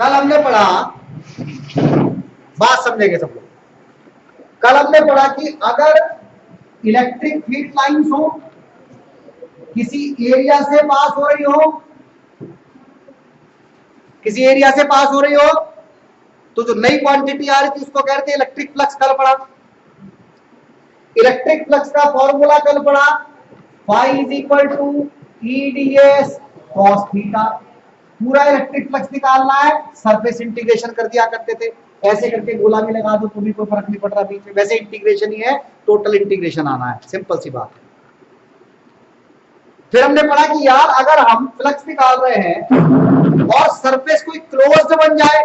कल हमने पढ़ा, बात समझेंगे सब लोग। कल हमने पढ़ा कि अगर इलेक्ट्रिक फील्ड लाइंस हो, किसी एरिया से पास हो रही हो, किसी एरिया से पास हो रही हो, तो जो नई क्वांटिटी आ रही थी उसको कहते हैं इलेक्ट्रिक फ्लक्स। कल पढ़ा इलेक्ट्रिक फ्लक्स का फॉर्मूला, कल पढ़ा phi is equal to E D S cos theta. पूरा इलेक्ट्रिक फ्लक्स निकालना है, सरफेस इंटीग्रेशन कर दिया करते थे, ऐसे करके गोला भी लगा दो तो भी कोई फर्क नहीं पड़ रहा बीच में, वैसे इंटीग्रेशन ही है, टोटल इंटीग्रेशन आना है, सिंपल सी बात है। फिर हमने पढ़ा कि यार अगर हम फ्लक्स निकाल रहे हैं और सरफेस कोई क्लोज्ड बन जाए,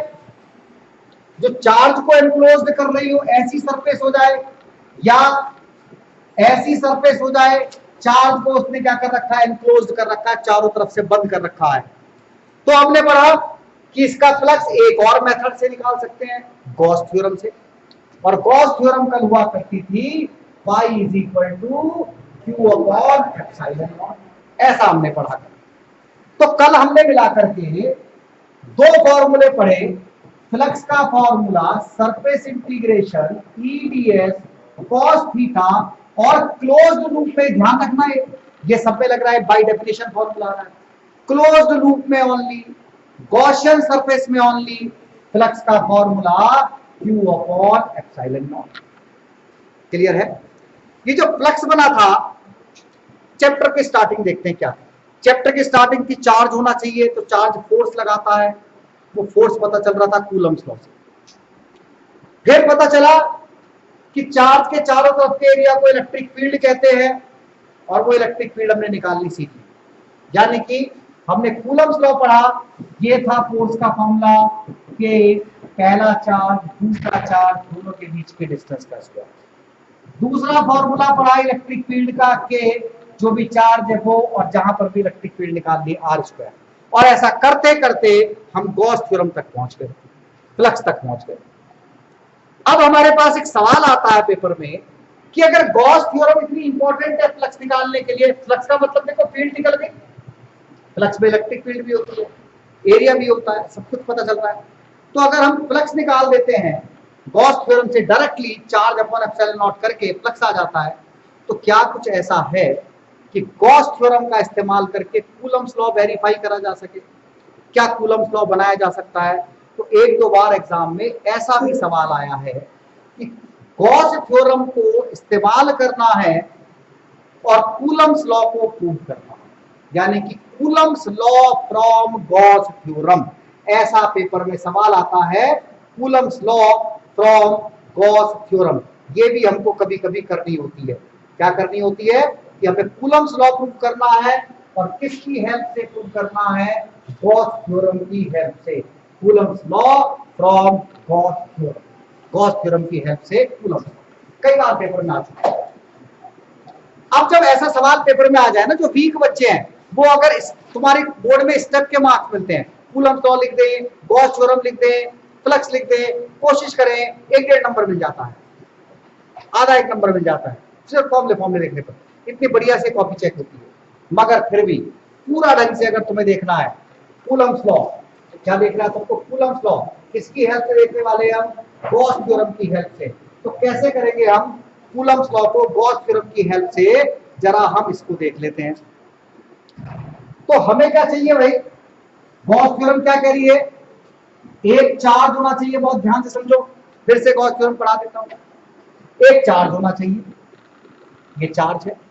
जो चार्ज को एनक्लोज्ड कर रही हो ऐसी सरफेस हो जाए, या ऐसी सरफेस हो जाए चार्ज को उसने क्या कर रखा है, एनक्लोज्ड कर रखा है, चारों तरफ से बंद कर रखा है, तो हमने पढ़ा कि इसका फ्लक्स एक और मेथड से निकाल सकते हैं, गॉस थ्योरम से। और गॉस थ्योरम कल हुआ करती थी pi is equal to Q upon epsilon naught, ऐसा हमने पढ़ा। तो कल हमने मिलाकर के दो फॉर्मूले पढ़े, फ्लक्स का formula surface integration EDS cos theta, और क्लोज्ड लूप में ध्यान रखना है, ये सब पे लग रहा है बाय डेफिनेशन फॉर्मूला आ रहा है, क्लोज्ड लूप में ओनली, गॉसियन सरफेस में ओनली, फ्लक्स का formula Q upon epsilon not. Clear है? ये जो फ्लक्स बना था, चैप्टर की स्टार्टिंग देखते हैं क्या था। चैप्टर की स्टार्टिंग थी चार्ज होना चाहिए, तो चार्ज फोर्स लगाता है, वो फोर्स पता चल रहा था कूलम्स लॉ से। फिर पता चला कि चार्ज के चारों तरफ के एरिया को इलेक्ट्रिक फील्ड कहते हैं, और वो इलेक्ट्रिक फील्ड हमने निकालनी सीखी, यानी कि हमने कूलम्स लॉ पढ़ा, ये था फोर्स का फॉर्मूला कि पहला चार्ज दूसरा चार्ज दोनों के बीच के डिस्टेंस का स्क्वायर। दूसरा फॉर्मूला पढ़ा इलेक्ट्रिक फील्ड का कि जो भी चार्ज है वो, और जहां पर भी इलेक्ट्रिक फील्ड निकाल ली आर स्क्वायर। और ऐसा करते करते हम गॉस थ्योरम तक पहुंच गए, फ्लक्स तक पहुंच गए। अब हमारे पास एक सवाल आता है पेपर में कि अगर गॉस थ्योरम इतनी इंपॉर्टेंट है फ्लक्स निकालने के लिए, फ्लक्स का मतलब देखो फील्ड निकल गई, फ्लक्स में इलेक्ट्रिक फील्ड भी होती है, एरिया भी होता है, सब कुछ पता चल रहा है, तो अगर हम फ्लक्स निकाल देते हैं गॉस थ्योरम से directly, charge upon epsilon not करके फ्लक्स आ जाता है, तो क्या कुछ ऐसा है कि गॉस थ्योरम का इस्तेमाल करके कूलम्स लॉ वेरीफाई करा जा सके? क्या कूलम्स लॉ बनाया जा सकता है? तो एक दो बार एग्जाम में ऐसा भी सवाल आया है कि गॉस थ्योरम को इस्तेमाल करना है और कूलम्स लॉ को प्रूव करना है, यानी कि Coulomb's law from Gauss theorem, ऐसा पेपर में सवाल आता है, Coulomb's law from Gauss theorem. ये भी हमको कभी कभी करनी होती है। क्या करनी होती है? कि हमें कूलम्स लॉ प्रूव करना है, और किसकी हेल्प से प्रूव करना है? गॉस थ्योरम की हेल्प से। Coulomb's law from Gauss theorem, Gauss theorem की हेल्प से कूलम्स। कई बार पेपर में आ चुका है। अब जब ऐसा सवाल पेपर में आ जाए ना, जो वीक बच्चे हैं वो, अगर तुम्हारे बोर्ड में स्टेप के मार्क्स मिलते हैं, कूलम्स लॉ लिख दें, गॉस थ्योरम लिख दें, फ्लक्स लिख दें, कोशिश करें, 1-1.5 नंबर मिल जाता है, आधा 1 नंबर मिल जाता है सिर्फ फॉर्मूले लिखने पर। इतनी बढ़िया से कॉपी चेक होती है, मगर फिर भी पूरा ढंग से अगर तुम्हें देखना है कूलम्स लॉ, क्या देखना है तुमको? कूलम्स लॉ किसकी हेल्प से देखने वाले हैं हम? गॉस थ्योरम की हेल्प से। तो कैसे करेंगे हम कूलम्स लॉ को गॉस थ्योरम की हेल्प से? जरा हम इसको देख लेते हैं। तो हमें क्या चाहिए भाई? गॉस थ्योरम क्या कह रही है? एक चार्ज होना चाहिए, बहुत ध्यान से समझो, फिर से गॉस थ्योरम पढ़ा देता हूं। एक चार्ज होना चाहिए, ये चार्ज है।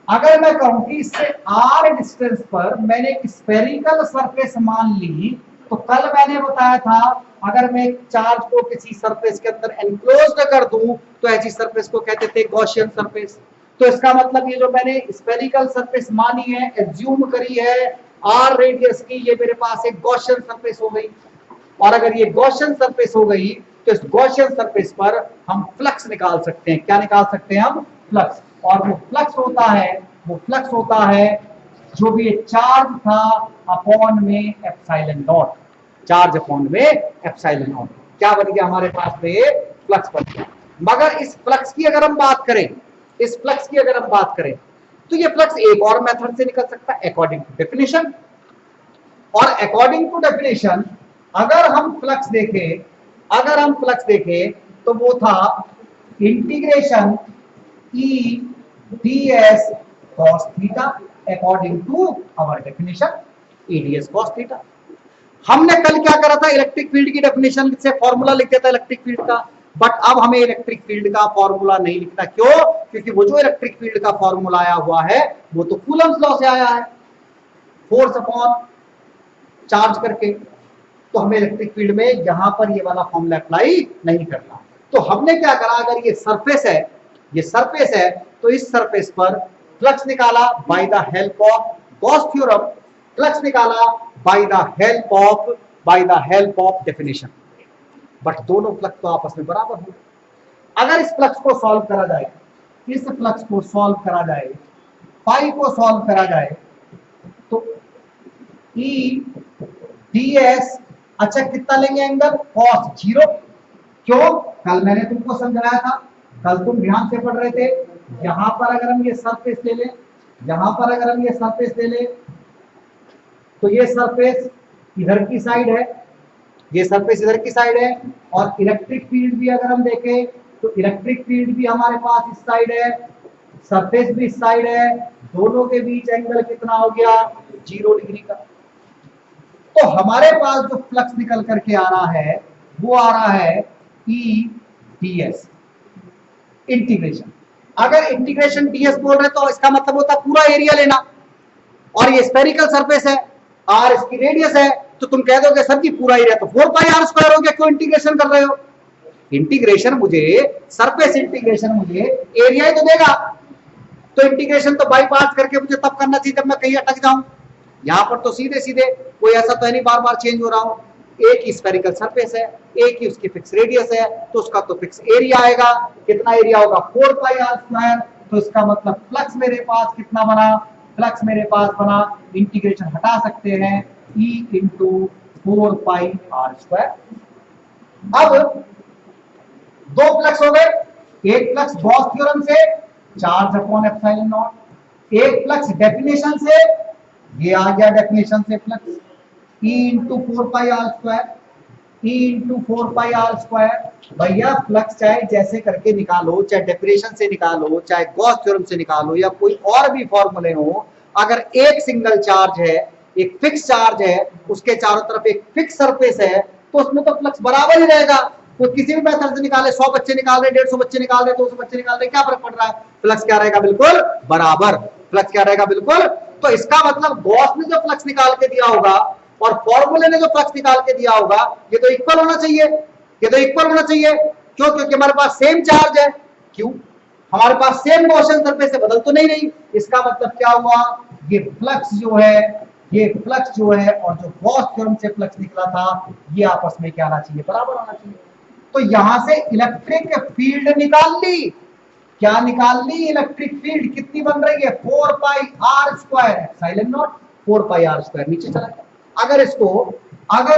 अगर मैं कहूं कि इससे r डिस्टेंस पर मैंने एक स्फेरिकल सरफेस मान ली, तो कल मैंने बताया था अगर मैं एक चार्ज को किसी सरफेस के अंदर एनक्लोज्ड कर दूं तो ऐसी सरफेस को कहते थे गॉसियन सरफेस। तो इसका मतलब ये जो मैंने स्फेरिकल सरफेस मानी है, एज्यूम करी है r रेडियस की, ये मेरे पास एक गॉसियन सरफेस हो गई। और अगर ये गॉसियन सरफेस हो गई तो इस गॉसियन सरफेस पर हम फ्लक्स निकाल सकते हैं। क्या निकाल सकते हैं हम? फ्लक्स। और वो फ्लक्स होता है जो भी चार्ज था अपॉन में एप्सिलॉन नॉट, चार्ज अपॉन में एप्सिलॉन नॉट। क्या बन गया हमारे पास में? फ्लक्स बन गया। मगर इस फ्लक्स की अगर हम बात करें, तो ये फ्लक्स एक और मेथड से निकल सकता है, अकॉर्डिंग टू डेफिनेशन। और अकॉर्डिंग टू डेफिनेशन अगर हम फ्लक्स देखें तो वो था integration E D S cos theta according to our definition E D S cos theta. हमने कल क्या करा था, इलेक्ट्रिक फील्ड की डेफिनेशन से फॉर्मूला लिख दिया था इलेक्ट्रिक फील्ड का, बट अब हमें इलेक्ट्रिक फील्ड का फॉर्मूला नहीं लिखना। क्यों? क्योंकि वो जो इलेक्ट्रिक फील्ड का फॉर्मूला आया हुआ है वो तो कूलम्स लॉ से आया है, फोर्स अपॉन चार्ज करके। तो हमें इलेक्ट्रिक फील्ड में यहां पर ये वाला फॉर्मूला अप्लाई नहीं करना। तो हमने क्या करा, अगर ये सरफेस है तो इस सरफेस पर फ्लक्स निकाला by the help of Gauss theorem, flux निकाला by the help of definition. But दोनों फ्लक्स तो आपस में बराबर हो। अगर इस फ्लक्स को सॉल्व करा जाए, पाई को सॉल्व करा जाए तो ई डी एस, अच्छा कितना लेंगे एंगल, cos 0। क्यों? कल मैंने तुमको समझाया था, कल तुम ध्यान से पढ़ रहे थे। यहां पर अगर हम ये सरफेस ले लें, तो ये सरफेस इधर की साइड है, और इलेक्ट्रिक फील्ड भी अगर हम देखें तो इलेक्ट्रिक फील्ड भी हमारे पास इस साइड है, सरफेस भी इस साइड है, दोनों के बीच एंगल कितना हो गया, 0 डिग्री का। तो हमारे पास जो फ्लक्स निकल करके आ रहा है वो आ रहा है ई डी एस इंटीग्रेशन। अगर इंटीग्रेशन ds बोल रहे तो इसका मतलब होता है पूरा एरिया लेना, और ये स्फेरिकल सरफेस है, r इसकी रेडियस है, तो तुम कह दोगे सर जी पूरा एरिया तो 4 पाई r स्क्वायर हो गया, क्यों इंटीग्रेशन कर रहे हो? इंटीग्रेशन मुझे, सरफेस इंटीग्रेशन मुझे एरिया ही तो देगा। तो इंटीग्रेशन तो बाई पार्ट करके मुझे तब करना चाहिए जब मैं कहीं अटक जाऊं। यहां पर तो सीधे सीधे, कोई ऐसा तो नहीं बार बार चेंज हो रहा हूं। एक ही स्फेरिकल सरफेस है, एक ही उसकी फिक्स रेडियस है, तो उसका तो फिक्स एरिया आएगा। कितना एरिया होगा, 4 पाई आर स्क्वायर। तो इसका मतलब फ्लक्स मेरे पास कितना बना, इंटीग्रेशन हटा सकते हैं, E into 4 pi are square. अब दो फ्लक्स हो गए, एक फ्लक्स गॉस थ्योरम से चार्ज अपॉन एप्सिलॉन नॉट, एक फ्लक्स डेफिनेशन से, ये आ गया डेफिनेशन से flux E into 4 pi are square. भैया फ्लक्स चाहे जैसे करके निकालो, चाहे डेफिनेशन से निकालो, चाहे गॉस थ्योरम से निकालो, या कोई और भी फॉर्मूले हो, अगर एक सिंगल चार्ज है, एक फिक्स चार्ज है, उसके चारों तरफ एक फिक्स सरफेस है, तो उसमें तो फ्लक्स बराबर ही रहेगा। तो किसी भी मेथड से निकाले, 100 बच्चे निकाल रहे, 150 बच्चे निकाल रहे, 200 बच्चे निकाल रहे, क्या फर्क पड़ रहा है, फ्लक्स क्या रहेगा, बिल्कुल बराबर। फ्लक्स क्या रहेगा, बिल्कुल। तो इसका मतलब गॉस ने जो फ्लक्स निकाल के दिया होगा और फॉर्मूले ने जो फ्लक्स निकाल के दिया होगा, ये तो इक्वल होना चाहिए, क्यों? क्योंकि हमारे पास सेम चार्ज है। क्यों? हमारे पास सेम गॉसियन सरफेस है, बदल तो नहीं रही। इसका मतलब क्या हुआ, ये फ्लक्स जो है और जो गॉस थ्योरम से फ्लक्स निकला था, ये आपस में क्या आना चाहिए, बराबर आना चाहिए। तो यहां से इलेक्ट्रिक फील्ड निकाल ली। क्या निकाल ली? इलेक्ट्रिक फील्ड कितनी बन रही है, 4 pi are square, epsilon naught 4 pi are square नीचे चला गया। अगर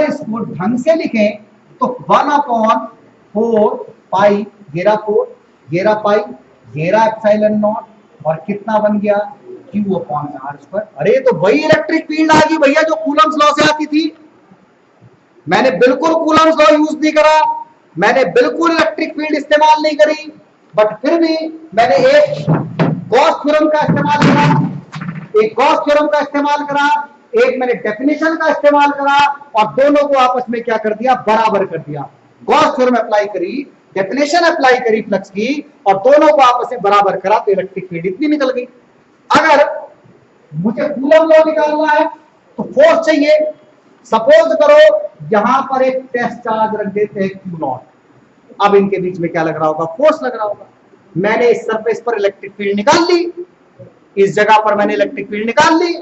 इसको ढंग से लिखें तो 1 अपॉन 4 पाई, घेरा 4, घेरा पाई, घेरा एप्सिलॉन नॉट, और कितना बन गया, Q अपॉन आर स्क्वायर। अरे तो वही इलेक्ट्रिक फील्ड आ गई भैया जो कूलम्स लॉ से आती थी। मैंने बिल्कुल कूलम्स लॉ यूज नहीं करा, मैंने बिल्कुल इलेक्ट्रिक फील्ड इस्तेमाल नहीं करी, बट फिर भी मैंने एक गॉस थ्योरम का इस्तेमाल करा, एक मैंने डेफिनेशन का इस्तेमाल करा, और दोनों को आपस में क्या कर दिया, बराबर कर दिया। गॉस थ्योरम अप्लाई करी, डेफिनेशन अप्लाई करी फ्लक्स की, और दोनों को आपस में बराबर करा, तो इलेक्ट्रिक फील्ड इतनी निकल गई। अगर मुझे कूलम लॉ निकालना है तो फोर्स चाहिए। सपोज करो यहां पर एक टेस्ट चार्ज रख देते हैं Q नॉट। अब इनके बीच में क्या लग रहा होगा, फोर्स लग रहा होगा। मैंने इस सरफेस पर इलेक्ट्रिक फील्ड निकाल ली, इस जगह पर मैंने इलेक्ट्रिक फील्ड निकाल ली।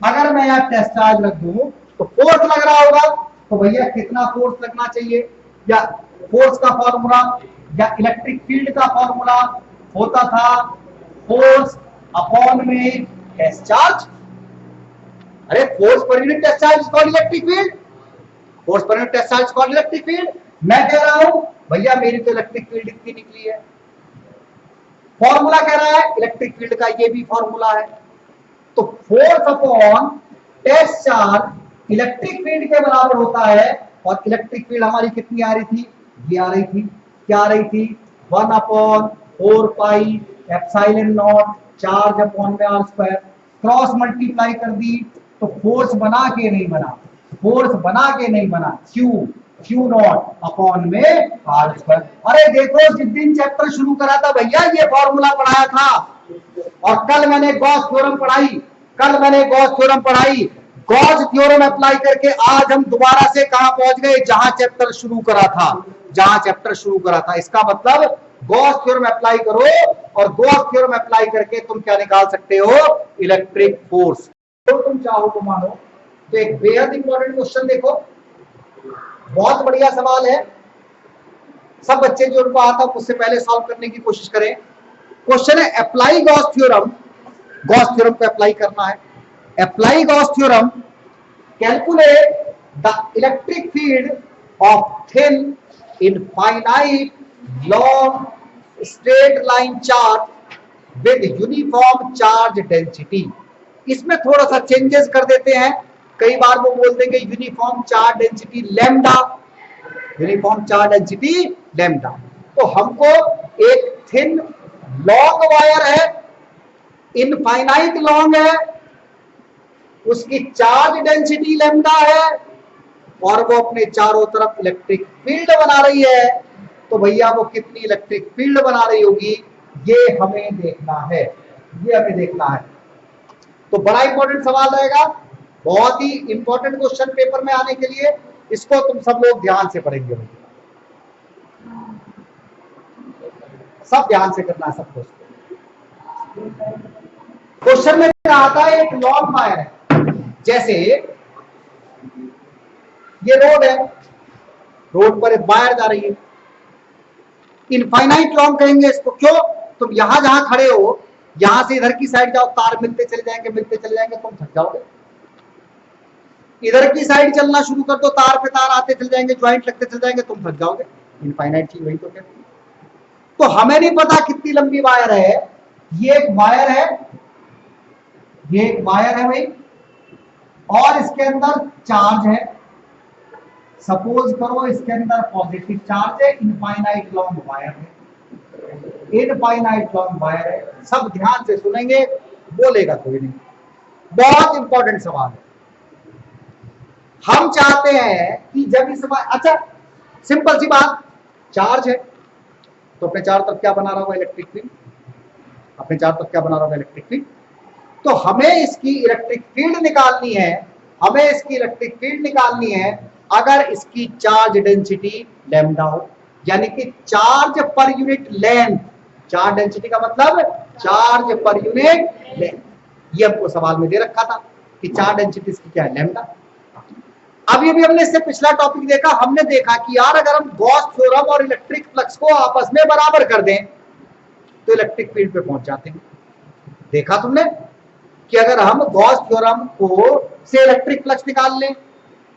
अगर मैं यहां टेस्ट चार्ज रख दूं तो फोर्स लग रहा होगा। तो भैया कितना फोर्स लगना चाहिए, या फोर्स का फॉर्मूला या इलेक्ट्रिक फील्ड का फॉर्मूला होता था फोर्स अपॉन में टेस्ट चार्ज। अरे फोर्स पर unit test charge is called electric field, force पर unit test charge is called electric field. मैं कह रहा हूं भैया मेरी तो इलेक्ट्रिक फील्ड इतनी निकली है, फॉर्मूला कह रहा है इलेक्ट्रिक फील्ड का ये भी फॉर्मूला है। तो force upon test charge electric field के बराबर होता है और इलेक्ट्रिक फील्ड हमारी कितनी आ रही थी, ये आ रही थी, क्या आ रही थी, 1/4 pi epsilon not charge upon में आर स्क्वायर। क्रॉस मल्टीप्लाई कर दी तो फोर्स बना के नहीं बना, फोर्स बना के नहीं बना, क्यू नॉट अपॉन में आर स्क्वायर। अरे देखो जिस दिन चैप्टर शुरू करा था भैया ये फॉर्मूला पढ़ाया था, और कल मैंने गॉस थ्योरम पढ़ाई, गॉस थ्योरम अप्लाई करके आज हम दोबारा से कहां पहुंच गए, जहां चैप्टर शुरू करा था। इसका मतलब गॉस थ्योरम अप्लाई करो, और गॉस थ्योरम अप्लाई करके तुम क्या निकाल सकते हो, इलेक्ट्रिक फोर्स। तो तुम चाहो तो मानो। तो एक बेहद इंपॉर्टेंट क्वेश्चन देखो, बहुत बढ़िया सवाल है, सब बच्चे जो उनको आता है उससे पहले सॉल्व करने की कोशिश करें। क्वेश्चन है अप्लाई गॉस थ्योरम को अप्लाई करना है। Apply Gauss theorem, calculate the electric field of thin infinite long straight line charge with uniform charge density. इसमें थोड़ा सा चेंजेस कर देते हैं, कई बार वो बोल देंगे यूनिफॉर्म चार्ज डेंसिटी लैम्डा। तो हमको एक थिन लॉन्ग वायर है, इनफाइनाइट लॉन्ग है, उसकी चार्ज डेंसिटी लैम्डा है, और वो अपने चारों तरफ इलेक्ट्रिक फील्ड बना रही है। तो भैया वो कितनी इलेक्ट्रिक फील्ड बना रही होगी, ये हमें देखना है। तो बड़ा इंपॉर्टेंट सवाल रहेगा, बहुत ही इंपॉर्टेंट क्वेश्चन पेपर में आने के लिए, इसको तुम सब लोग ध्यान से पढ़ेंगे, सब ध्यान से करना है सब क्वेश्चन में कहा था एक लॉन्ग वायर है, जैसे ये रोड है, रोड पर एक वायर जा रही है, इनफाइनाइट लॉन्ग कहेंगे इसको। क्यों, तुम यहां जहां खड़े हो, यहां से इधर की साइड जाओ, तार मिलते चले जाएंगे, तुम थक जाओगे। इधर की साइड चलना शुरू कर दो, तार पे तार आते चले जाएंगे, ज्वाइंट लगते चले जाएंगे, तुम थक जाओगे। इनफाइनाइट चीज वही तो कहते हैं। तो हमें नहीं पता कितनी लंबी वायर है, ये एक वायर है भाई, और इसके अंदर चार्ज है, सपोज करो इसके अंदर पॉजिटिव चार्ज है, इनफाइनाइट लॉन्ग वायर है। सब ध्यान से सुनेंगे, बोलेगा कोई नहीं, बहुत इंपॉर्टेंट सवाल है। हम चाहते हैं कि जब इस अच्छा सिंपल सी बात, चार्ज है तो अपने चारों तरफ क्या बना रहा होगा, इलेक्ट्रिक फील्ड। तो हमें इसकी इलेक्ट्रिक फील्ड निकालनी है, अगर इसकी चार्ज डेंसिटी लैम्डा हो, यानी कि charge per unit length. Charge density का मतलब चार्ज पर यूनिट लेंथ, ये हमको सवाल में दे रखा था कि चार्ज डेंसिटी इसकी क्या है, लैम्डा। अभी हमने इससे पिछला टॉपिक देखा, हमने देखा कि यार अगर हम गॉस थ्योरम और इलेक्ट्रिक फ्लक्स को आपस में बराबर कर दें तो इलेक्ट्रिक फील्ड पे पहुंच जाते हैं। देखा तुमने कि अगर हम गॉस थ्योरम से इलेक्ट्रिक फ्लक्स निकाल लें,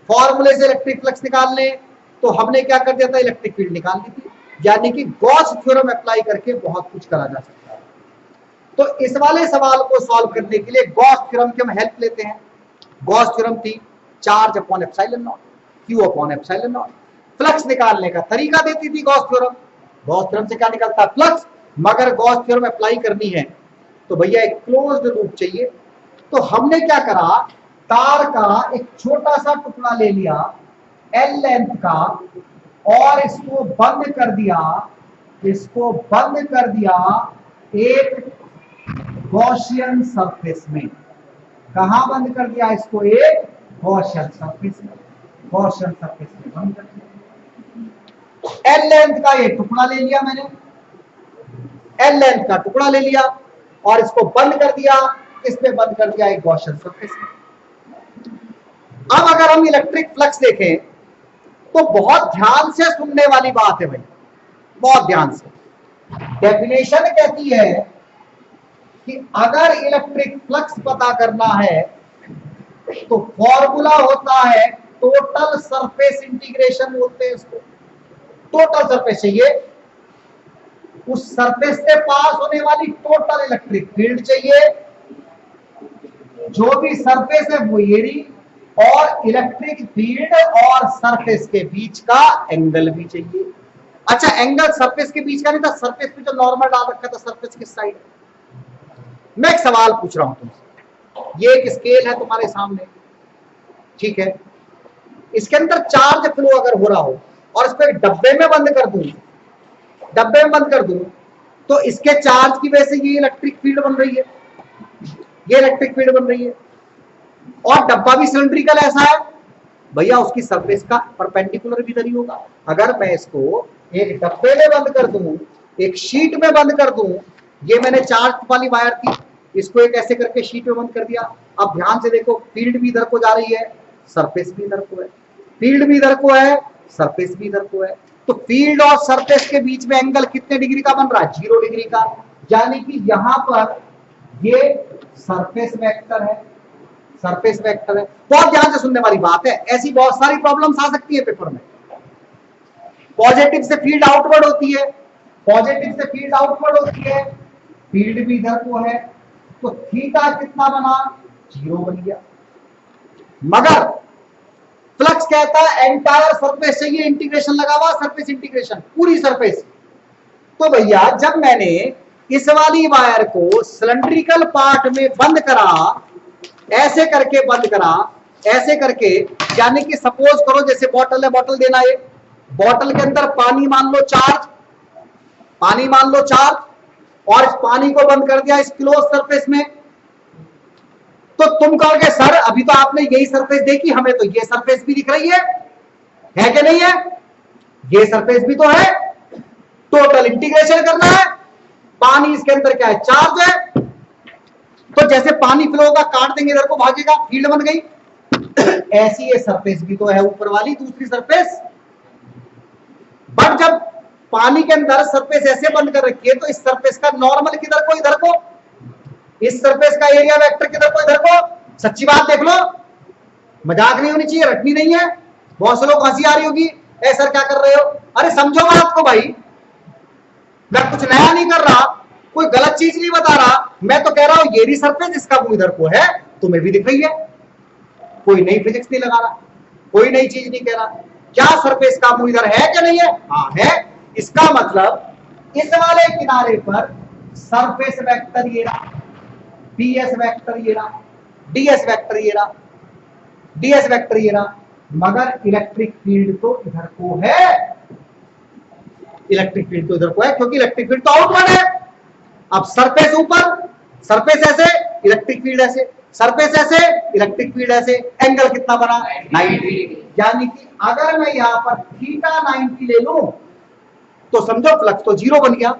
फॉर्मूले से इलेक्ट्रिक फ्लक्स निकाल लें, तो हमने क्या कर दिया था, इलेक्ट्रिक फील्ड निकाल दी थी। यानी कि गॉस थ्योरम अप्लाई करके बहुत कुछ करा जा सकता है। तो इस वाले सवाल को सॉल्व करने के लिए गॉस थ्योरम की हम हेल्प लेते हैं। गॉस थ्योरम थी charge upon epsilon not, Q upon epsilon not. Flux निकालने का तरीका देती थी गॉस थ्योरम से क्या निकलता है, फ्लक्स। मगर गॉस थ्योरम अप्लाई करनी है तो भैया एक क्लोज्ड लूप चाहिए। तो हमने क्या करा, तार का एक छोटा सा टुकड़ा ले लिया एल लेंथ का, और इसको बंद कर दिया एक गॉसियन सरफेस में। कहां बंद कर दिया इसको, एक गॉसियन सरफेस में बंद कर दिया। एल लेंथ का ये टुकड़ा ले लिया मैंने, और इसको बंद कर दिया, इसमें बंद कर दिया एक गॉसियन सरफेस में। अब अगर हम इलेक्ट्रिक फ्लक्स देखें तो बहुत ध्यान से सुनने वाली बात है भाई, बहुत ध्यान से। डेफिनेशन कहती है कि अगर इलेक्ट्रिक फ्लक्स पता करना है तो फॉर्मूला होता है टोटल सरफेस इंटीग्रेशन, बोलते हैं इसको। टोटल सरफेस चाहिए, उस सरफेस से पास होने वाली टोटल इलेक्ट्रिक फील्ड चाहिए। जो भी सरफेस है वो एरी, और इलेक्ट्रिक फील्ड और सरफेस के बीच का एंगल भी चाहिए। अच्छा, एंगल सरफेस के बीच का नहीं था, सरफेस पे जो नॉर्मल डाल रखा था सरफेस किस साइड। मैं एक सवाल पूछ रहा हूं तुमसे, ये एक स्केल है तुम्हारे सामने, ठीक है, इसके अंदर चार्ज फ्लो अगर हो रहा हो और इसको एक डब्बे में बंद कर दूं, डब्बे में बंद कर दूं, तो इसके चार्ज की वजह से ये इलेक्ट्रिक फील्ड बन रही है, ये इलेक्ट्रिक फील्ड बन रही है, और डब्बा भी सिलिंड्रिकल ऐसा है भैया, उसकी सरफेस का परपेंडिकुलर भी इधर ही होगा। अगर मैं इसको एक डब्बे में बंद कर दूं, एक शीट में बंद कर दूं, ये मैंने चार्ज वाली वायर थी, इसको एक ऐसे करके शीट में बंद कर दिया। अब ध्यान से देखो, फील्ड भी इधर को जा रही है, सरफेस भी इधर को है, फील्ड भी इधर को है, सरफेस भी इधर को है, तो फील्ड और सरफेस के बीच में एंगल कितने डिग्री का बन रहा है, 0 डिग्री का। यानी कि यहां पर ये सरफेस वेक्टर है, सरफेस वेक्टर है। बहुत ध्यान से सुनने वाली बात है, ऐसी बहुत सारी प्रॉब्लम्स आ सकती है पेपर में। पॉजिटिव से फील्ड आउटवर्ड होती है, पॉजिटिव से फील्ड आउटवर्ड होती है, फील्ड भी इधर को है, तो थीटा कितना बना, 0 बन गया। मगर फ्लक्स कहता है एंटायर सरफेस चाहिए, इंटीग्रेशन लगा हुआ, सरफेस इंटीग्रेशन, पूरी सरफेस। तो भैया जब मैंने इस वाली वायर को सिलेंड्रिकल पार्ट में बंद करा, ऐसे करके बंद करा, ऐसे करके, यानी कि सपोज करो जैसे बॉटल है, बॉटल देना, ये बॉटल के अंदर पानी मान लो चार्ज, पानी मान लो चार्ज, और इस पानी को बंद कर दिया इस क्लोज सरफेस में, तो तुम कहोगे सर अभी तो आपने यही सरफेस देखी, हमें तो ये सरफेस भी दिख रही है कि नहीं है, ये सरफेस भी तो है, टोटल इंटीग्रेशन करना है, पानी इसके अंदर क्या है, चार्ज है, तो जैसे पानी फ्लो होगा काट देंगे इधर को भागेगा, फील्ड बन गई। ऐसी ये सरफेस भी तो है ऊपर वाली दूसरी सरफेस, बट जब पानी के अंदर सरफेस ऐसे बंद कर रखी है तो इस सरफेस का नॉर्मल किधर को, इधर को, इस सरफेस का एरिया वेक्टर किधर को, इधर को। सच्ची बात देख लो, मजाक नहीं होनी चाहिए, रटनी नहीं है। बहुत से लोग हंसी आ रही होगी, ए सर क्या कर रहे हो, अरे समझो बात को भाई, मैं कुछ नया नहीं कर रहा, कोई गलत चीज नहीं बता रहा, मैं तो कह रहा हूं ये भी सरफेस इसका मुंह इधर को है, तुम्हें भी दिख रही है, कोई नई फिजिक्स नहीं लगा रहा, कोई नई चीज नहीं कह रहा। क्या सरफेस का मुंह इधर है क्या नहीं है, हाँ है। इसका मतलब इस वाले किनारे पर सरफेस वेक्टर ये रहा, पीएस वेक्टर ये रहा, डीएस वेक्टर ये रहा, डीएस वेक्टर ये रहा, मगर इलेक्ट्रिक फील्ड तो इधर को है, इलेक्ट्रिक फील्ड तो इधर को है, क्योंकि इलेक्ट्रिक फील्ड तो आउटवर्ड है। अब सरफेस ऊपर, सरफेस ऐसे, इलेक्ट्रिक फील्ड ऐसे, सरफेस ऐसे, इलेक्ट्रिक फील्ड ऐसे, एंगल कितना बना, 90। यानी कि अगर मैं यहां पर थीटा 90 ले लूं तो समझो फ्लक्स तो 0 बन गया,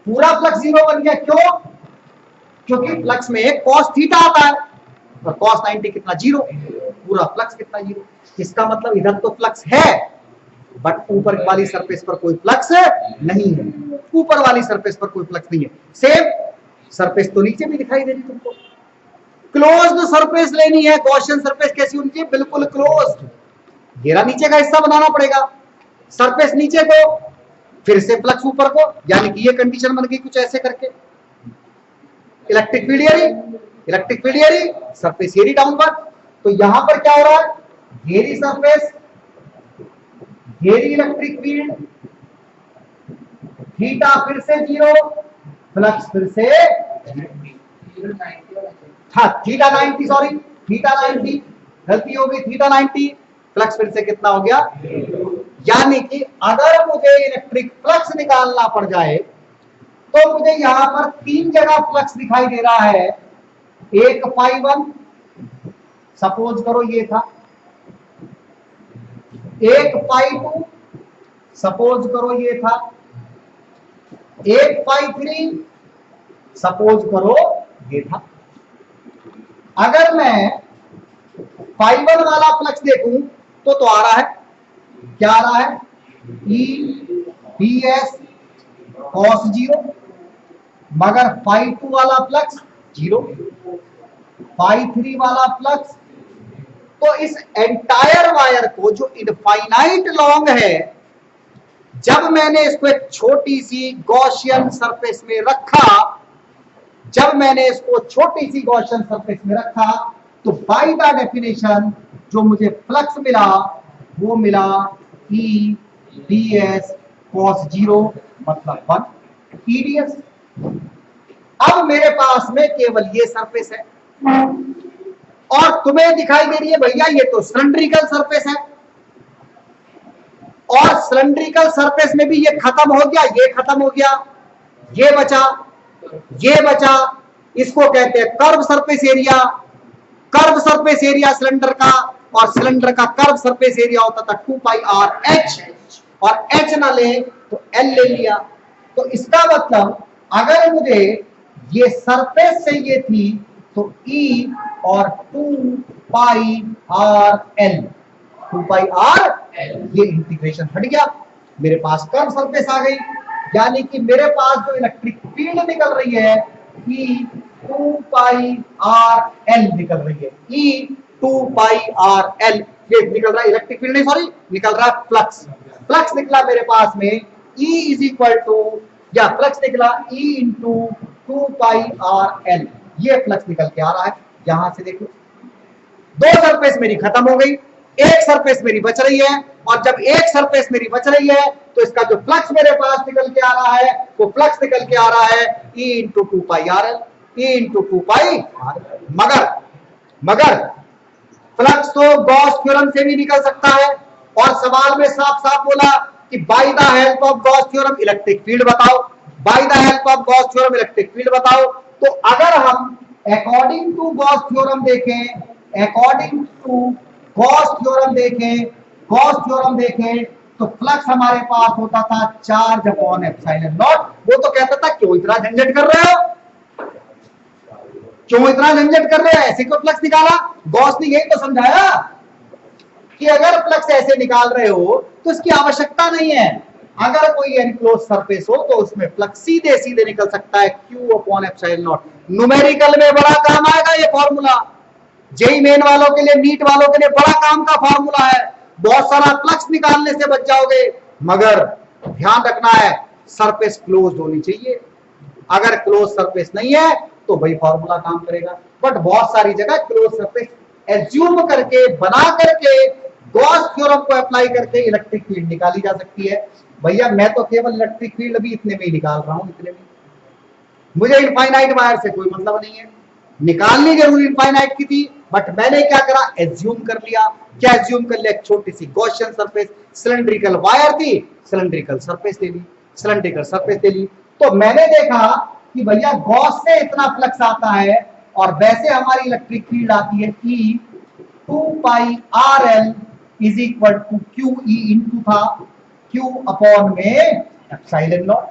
पूरा फ्लक्स 0 बन गया। क्यों? क्योंकि फ्लक्स में कॉस थीटा आता है, और कॉस 90 कितना, 0, पूरा फ्लक्स कितना, 0। इसका मतलब इधर तो फ्लक्स है, बट ऊपर वाली सरफेस पर कोई फ्लक्स नहीं है, ऊपर वाली सरफेस पर कोई फ्लक्स नहीं है। सेम सरफेस तो नीचे भी दिखाई दे रही तुमको, क्लोज्ड सरफेस लेनी है। गॉसियन सरफेस कैसी होनी चाहिए, बिल्कुल क्लोज्ड। घेरा नीचे का हिस्सा बनाना पड़ेगा, सरफेस नीचे को, फिर से फ्लक्स ऊपर को, यानी कि ये कंडीशन बन गई कुछ ऐसे करके। इलेक्ट्रिक फील्ड एरी, इलेक्ट्रिक फील्ड एरी, सरफेस एरी डाउनवर्ड। तो यहां पर क्या हो रहा है, घेरी सरफेस, घेरी इलेक्ट्रिक फील्ड, थीटा फिर से 0, फ्लक्स फिर से, हाँ थीटा 90, सॉरी थीटा 90, गलती हो गई, थीटा 90, फ्लक्स फिर से कितना हो गया। यानी कि अगर मुझे इलेक्ट्रिक फ्लक्स निकालना पड़ जाए तो मुझे यहां पर 3 जगह फ्लक्स दिखाई दे रहा है। एक φ1 सपोज करो ये था, एक φ2 सपोज करो ये था, एक φ3 सपोज करो ये था। अगर मैं φ1 वाला फ्लक्स देखूं तो आ रहा है, क्या आ रहा है, E ds cos 0, मगर φ2 वाला फ्लक्स 0, φ3 वाला फ्लक्स। तो इस एंटायर वायर को जो इनफाइनाइट लॉन्ग है, जब मैंने इसको एक छोटी सी गॉसियन सरफेस में रखा, जब मैंने इसको छोटी सी गॉसियन सरफेस में रखा तो बाय द डेफिनेशन जो मुझे फ्लक्स मिला वो मिला ई ds cos 0 मतलब 1 eds। अब मेरे पास में केवल ये सरफेस है और तुम्हें दिखाई दे रही है भैया ये तो सिलेंड्रिकल सरफेस है, और सिलेंड्रिकल सरफेस में भी ये खत्म हो गया, ये खत्म हो गया, ये बचा, ये बचा। इसको कहते हैं curve surface area. Curve surface area cylinder का, और सिलेंडर का कर्व सरफेस एरिया होता था 2 पाई आर एच, और एच ना ले तो एल ले लिया। तो इसका मतलब अगर मुझे ये सरफेस चाहिए थी तो ई और 2 pi R L, 2 pi are ये इंटीग्रेशन हट गया, मेरे पास कर्व सरफेस आ गई। यानी कि मेरे पास जो इलेक्ट्रिक फील्ड निकल रही है ई 2 पाई आर एल निकल रही है, ई 2 पाई आर एल ये निकल रहा है, इलेक्ट्रिक फील्ड नहीं सॉरी, निकल रहा है फ्लक्स। फ्लक्स निकला मेरे पास में E इज इक्वल टू, या फ्लक्स निकला E into 2 pi R L, ये फ्लक्स निकल के आ रहा है। यहां से देखो दो सरफेस मेरी खत्म हो गई, एक सरफेस मेरी बच रही है, और जब एक सरफेस मेरी बच रही है तो इसका जो फ्लक्स मेरे पास निकल के आ रहा है वो फ्लक्स निकल के आ रहा है E into 2 pi R L, E into 2 pi R L. मगर फ्लक्स तो गॉस थ्योरम से भी निकल सकता है, और सवाल में साफ साफ बोला कि by the help of Gauss theorem electric field बताओ, by the help of Gauss theorem electric field बताओ। तो अगर हम अकॉर्डिंग टू गॉस थ्योरम देखें, अकॉर्डिंग टू गॉस थ्योरम देखें, गॉस थ्योरम देखें तो फ्लक्स हमारे पास होता था चार्ज अपॉन एप्सिलॉन नॉट। वो तो कहता था क्यों इतना झंझट कर रहे हो, क्यों इतना झंझट कर रहे हैं, ऐसे क्यों फ्लक्स निकाला। गॉस ने यही तो समझाया कि अगर फ्लक्स ऐसे निकाल रहे हो तो इसकी आवश्यकता नहीं है। अगर कोई एनक्लोज सरफेस हो तो उसमें फ्लक्स सीधे सीधे निकल सकता है Q upon epsilon not. Numerical में बड़ा काम आएगा ये फॉर्मूला, जेई मेन वालों के लिए, नीट वालों के लिए बड़ा काम का फॉर्मूला है। बहुत सारा फ्लक्स निकालने से बच जाओगे, मगर ध्यान रखना है सरफेस क्लोज होनी चाहिए। अगर क्लोज सरफेस नहीं है तो वही फॉर्मूला काम करेगा, बट बहुत सारी जगह क्लोज सरफेस एज्यूम करके, बना करके, गॉस थ्योरम को अप्लाई करके इलेक्ट्रिक फील्ड निकाली जा सकती है। भैया मैं तो केवल इलेक्ट्रिक फील्ड भी इतने में ही निकाल रहा हूं, इतने में, मुझे इनफाइनाइट वायर से कोई मतलब नहीं है। निकालनी जरूर इनफाइनाइट की थी, बट मैंने क्या करा, एज्यूम कर लिया। क्या एज्यूम कर लिया, एक छोटी सी गॉसियन सरफेस, सिलेंड्रिकल वायर थी, सिलेंड्रिकल सरफेस ले ली, सिलेंड्रिकल सरफेस ले ली। तो मैंने देखा कि भैया गॉस से इतना फ्लक्स आता है, और वैसे हमारी इलेक्ट्रिक फील्ड आती है E 2 pi R L is equal to Q, E into था Q अपॉन में एप्सिलॉन नॉट,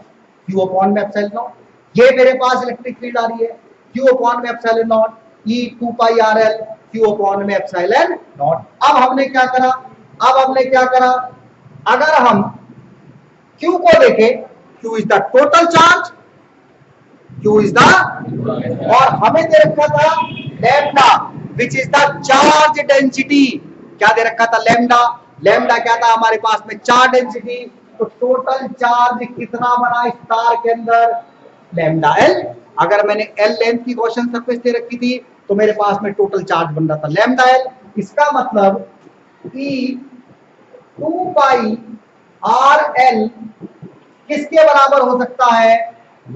Q अपॉन में एप्सिलॉन नॉट। ये मेरे पास इलेक्ट्रिक फील्ड आ रही है Q अपॉन में epsilon naught, E 2 pi R L Q upon में एप्सिलॉन नॉट। अब हमने क्या करा, अगर हम Q को देखें, Q is the total charge, Q is the, और हमें दे रखा था lambda which is the charge density. क्या दे रखा था, लैम्डा। लैम्डा क्या था हमारे पास में, चार्ज डेंसिटी। तो टोटल चार्ज कितना बना इस तार के अंदर, लैम्डा एल। अगर मैंने एल लेंथ की गॉसियन सरफेस दे रखी थी तो मेरे पास में टोटल चार्ज बन रहा था लैम्डा एल। इसका मतलब E 2 पाई आर एल किसके बराबर हो सकता है,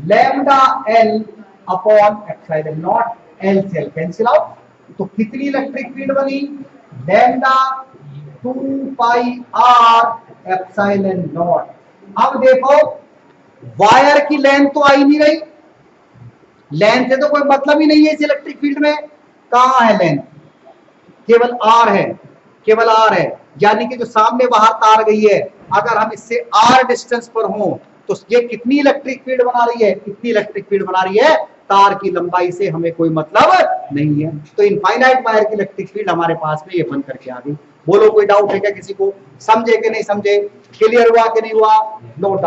lambda L upon epsilon naught. L से एल कैंसिल आउट, तो कितनी इलेक्ट्रिक फील्ड बनी, lambda 2 pi R epsilon naught. अब देखो वायर की लेंथ तो आई नहीं रही, लेंथ से तो कोई मतलब ही नहीं है इस इलेक्ट्रिक फील्ड में। कहां है लेंथ, केवल आर है, केवल आर है। यानी कि जो सामने बाहर तार गई है, अगर हम इससे आर डिस्टेंस पर हो तो ये कितनी इलेक्ट्रिक फील्ड बना रही है, कितनी इलेक्ट्रिक फील्ड बना रही है, तार की लंबाई से हमें कोई मतलब नहीं है। तो इनफाइनाइट वायर की इलेक्ट्रिक फील्ड हमारे पास में ये बन करके आ गई। बोलो कोई डाउट है क्या किसी को, समझे कि नहीं समझे, क्लियर हुआ कि नहीं हुआ, नो डाउट।